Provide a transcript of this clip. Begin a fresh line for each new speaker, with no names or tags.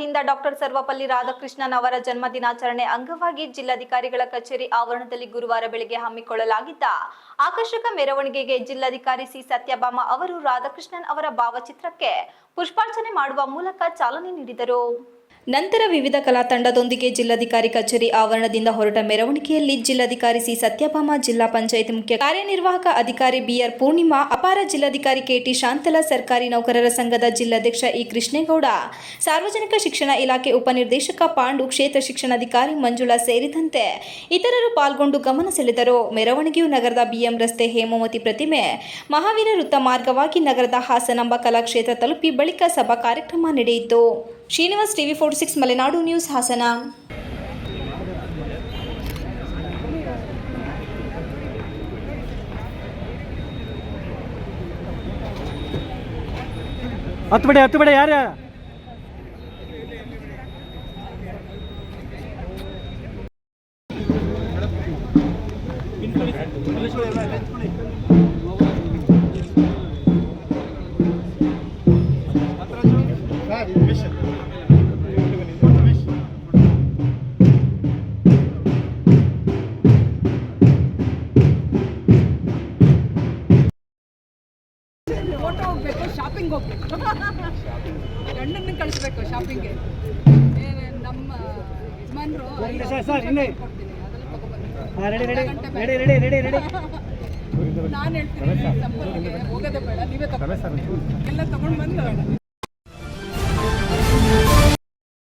ವತಿಯಿಂದ ಡಾಕ್ಟರ್ ಸರ್ವಪಲ್ಲಿ ರಾಧಾಕೃಷ್ಣನ್ ಅವರ ಜನ್ಮ ದಿನಾಚರಣೆ ಅಂಗವಾಗಿ ಜಿಲ್ಲಾಧಿಕಾರಿಗಳ ಕಚೇರಿ ಆವರಣದಲ್ಲಿ ಗುರುವಾರ ಬೆಳಗ್ಗೆ ಹಮ್ಮಿಕೊಳ್ಳಲಾಗಿದ್ದ ಆಕರ್ಷಕ ಮೆರವಣಿಗೆಗೆ ಜಿಲ್ಲಾಧಿಕಾರಿ ಸಿ ಸತ್ಯಭಾಮ ಅವರು ರಾಧಾಕೃಷ್ಣನ್ ಅವರ ಭಾವಚಿತ್ರಕ್ಕೆ ಪುಷ್ಪಾರ್ಚನೆ ಮಾಡುವ ಮೂಲಕ ಚಾಲನೆ ನೀಡಿದರು. ನಂತರ ವಿವಿಧ ಕಲಾ ತಂಡದೊಂದಿಗೆ ಜಿಲ್ಲಾಧಿಕಾರಿ ಕಚೇರಿ ಆವರಣದಿಂದ ಹೊರಟ ಮೆರವಣಿಗೆಯಲ್ಲಿ ಜಿಲ್ಲಾಧಿಕಾರಿ ಸಿ ಸತ್ಯಭಾಮ, ಜಿಲ್ಲಾ ಪಂಚಾಯತ್ ಮುಖ್ಯ ಕಾರ್ಯನಿರ್ವಾಹಕ ಅಧಿಕಾರಿ ಬಿಆರ್ ಪೂರ್ಣಿಮಾ, ಅಪಾರ ಜಿಲ್ಲಾಧಿಕಾರಿ ಕೆಟಿ ಶಾಂತಲಾ, ಸರ್ಕಾರಿ ನೌಕರರ ಸಂಘದ ಜಿಲ್ಲಾಧ್ಯಕ್ಷ ಇ ಕೃಷ್ಣೇಗೌಡ, ಸಾರ್ವಜನಿಕ ಶಿಕ್ಷಣ ಇಲಾಖೆ ಉಪನಿರ್ದೇಶಕ ಪಾಂಡು, ಕ್ಷೇತ್ರ ಶಿಕ್ಷಣಾಧಿಕಾರಿ ಮಂಜುಳಾ ಸೇರಿದಂತೆ ಇತರರು ಪಾಲ್ಗೊಂಡು ಗಮನ ಸೆಳೆದರು. ಮೆರವಣಿಗೆಯು ನಗರದ ಬಿಎಂ ರಸ್ತೆ ಹೇಮಾವತಿ ಪ್ರತಿಮೆ, ಮಹಾವೀರ ವೃತ್ತ ಮಾರ್ಗವಾಗಿ ನಗರದ ಹಾಸನಾಂಬ ಕಲಾಕ್ಷೇತ್ರ ತಲುಪಿ ಬಳಿಕ ಸಭಾ ಕಾರ್ಯಕ್ರಮ ನಡೆಯಿತು. Srinivas, TV 46 Malenadu news, Hassan.
ಹತ್ತು ಬಿಡಿ ಯಾರು
ಫೋಟೋ ಹೋಗ್ಬೇಕು, ಶಾಪಿಂಗ್ ಹೋಗ್ಬೇಕು, ಗಂಡನ್ನ ಕಳಿಸ್ಬೇಕು ಶಾಪಿಂಗ್ಗೆ. ನಮ್ಮ ಯಜಮಾನ್ರು ಕೊಡ್ತೀನಿ, ಅದೆಲ್ಲ ನಾನು ಹೇಳ್ತೀನಿ, ಸಂಪರ್ಕಿಗೆ ಹೋಗೋದೇ ಬೇಡ, ನೀವೇ ತಗೊಂಡು ಎಲ್ಲ ತಗೊಂಡು ಬಂದು